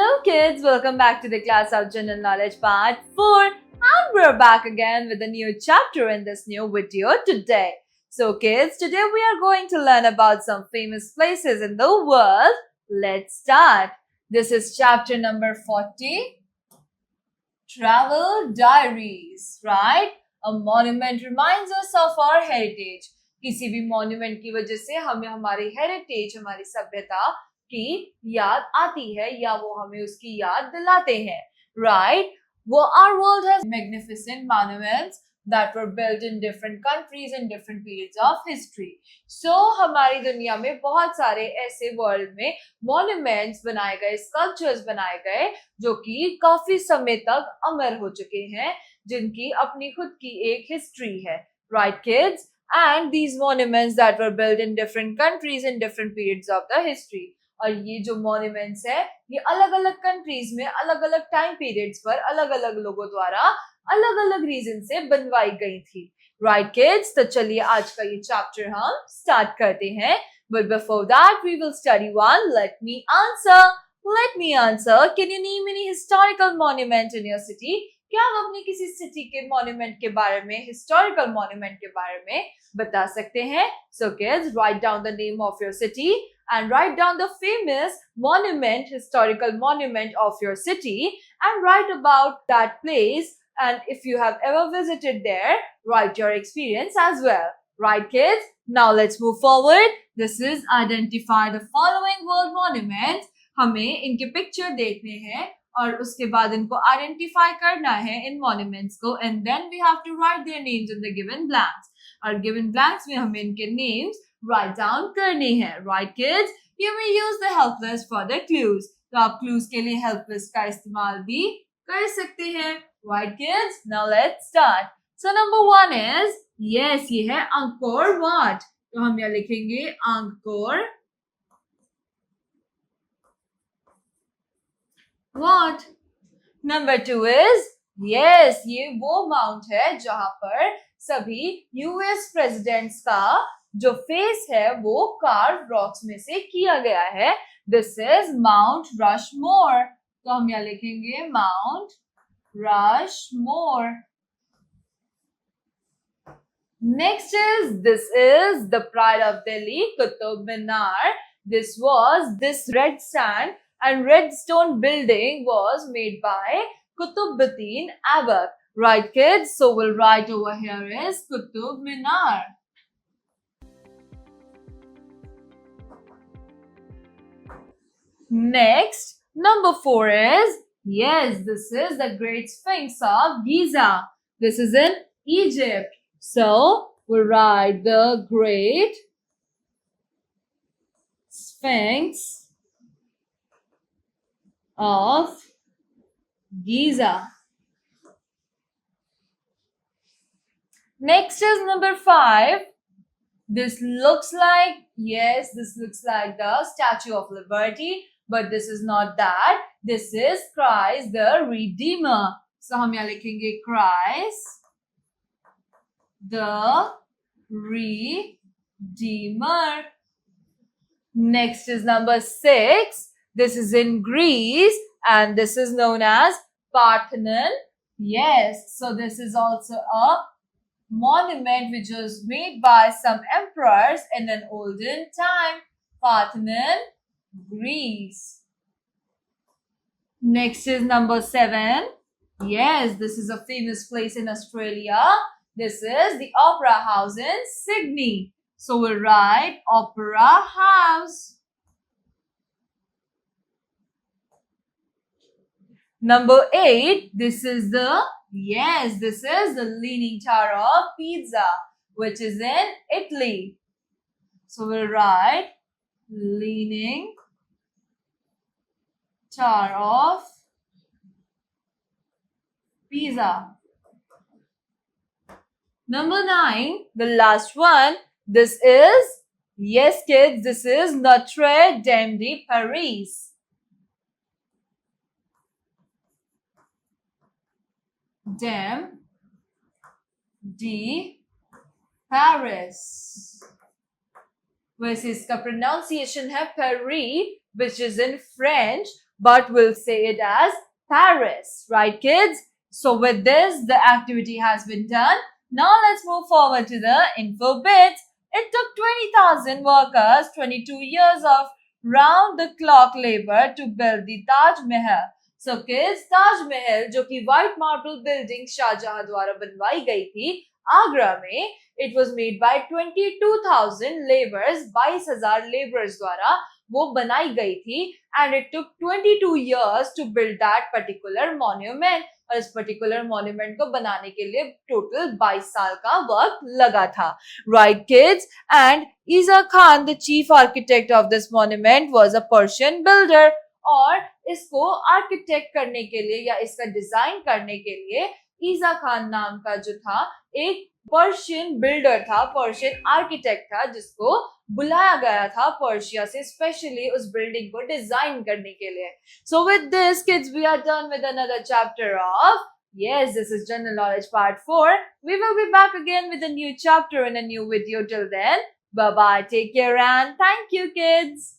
Hello kids, welcome back to the class of General Knowledge part 4 and we're back again with a new chapter in this new video today. So kids, today we are going to learn about some famous places in the world. Let's start. This is chapter number 40, Travel Diaries, right? A monument reminds us of our heritage. किसी भी monument की वजह से हमें हमारी heritage, हमारी सभ्यता की याद आती है या वो हमें उसकी याद दिलाते हैं, right? Our world has magnificent monuments that were built in different countries in different periods of history. So हमारी दुनिया में बहुत सारे ऐसे world में monuments बनाए गए, sculptures बनाए गए जो कि काफी समय तक अमर हो चुके हैं, जिनकी अपनी खुद की एक history है, right kids? And these monuments that were built in different countries in different periods of the history. और ये जो मॉन्यूमेंट्स है ये अलग अलग कंट्रीज में अलग अलग टाइम पीरियड्स पर अलग अलग लोगों द्वारा अलग अलग रीजन से बनवाई गई थी, राइट किड्स? तो चलिए आज का ये चैप्टर हम स्टार्ट करते हैं, but before that we will study one. Let me answer can you name any historical monument in your city? क्या आप अपनी किसी सिटी के मॉन्यूमेंट के बारे में, हिस्टोरिकल मॉन्यूमेंट के बारे में बता सकते हैं? So kids, write down the name of your city and write down the famous monument, historical monument of your city, and write about that place. And if you have ever visited there, write your experience as well. Right, kids? Now let's move forward. This is identify the following world monuments. हमें इनके picture देखने हैं और उसके बाद इनको identify करना है इन monuments को, and then we have to write their names in the given blanks. और given blanks में हमें इनके names write down करने हैं, right kids? You may use the help list for the clues. तो आप clues के लिए help list का इस्तेमाल भी कर सकते हैं, right kids? Now let's start. So number 1 is, yes, ये है Angkor Wat. तो हम यहाँ लिखेंगे Angkor Wat. Number 2 is, yes, ये वो माउंट है जहां पर सभी यूएस प्रेसिडेंट्स का जो फेस है वो कार्व रॉक्स में से किया गया है. This is mount Rushmore. तो हम यहाँ लिखेंगे mount Rushmore. Next is, this is the pride of Delhi, Qutub Minar. This red sand and red stone building was made by Qutbuddin Aibak. Right kids? So we'll write over here is Qutub Minar. Next, number 4 is, yes, this is the Great Sphinx of Giza. This is in Egypt. So we'll write the Great Sphinx of Giza. Next is number 5. This looks like, yes, this looks like the Statue of Liberty, but this is not that. This is Christ the Redeemer. So हम यहाँ लिखेंगे Christ the Redeemer. Next is number 6. This is in Greece and this is known as Parthenon. Yes, so this is also a monument which was made by some emperors in an olden time. Parthenon, Greece. Next is number 7. Yes, this is a famous place in Australia. This is the Opera House in Sydney. So we'll write Opera House. Number 8, this is the Leaning Tower of Pisa, which is in Italy. So we'll write Leaning Tower of Pisa. Number 9, the last one, this is, yes kids, this is Notre Dame de Paris. Dame de Paris. वैसे इसका pronunciation है Paris, which is in French, but we'll say it as Paris, right kids? So with this, the activity has been done. Now let's move forward to the info bits. It took 20,000 workers 22 years of round-the-clock labor to build the Taj Mahal. So kids, Taj Mahal, जो कि white marble building Shahjahan द्वारा बनवाई गई थी आगरा में, it was made by 22,000 laborers, 22,000 laborers द्वारा वो बनाई गई थी, and it took 22 years to build that particular monument. और इस पर्टिकुलर मॉन्यूमेंट को बनाने के लिए टोटल 22 साल का वर्क लगा था, right kids? And Isa Khan, the chief architect of this monument, was a Persian builder. और इसको आर्किटेक्ट करने के लिए या इसका डिजाइन करने के लिए ईजा खान नाम का जो था एक पर्शियन बिल्डर था, पर्शियन आर्किटेक्ट था, जिसको बुलाया गया था पर्शिया से स्पेशली उस बिल्डिंग को डिजाइन करने के लिए. So with this kids, we are done with another chapter of, yes, this is general knowledge part 4. We will be back again with a new chapter and a new video. Till then, bye bye, take care and thank you kids.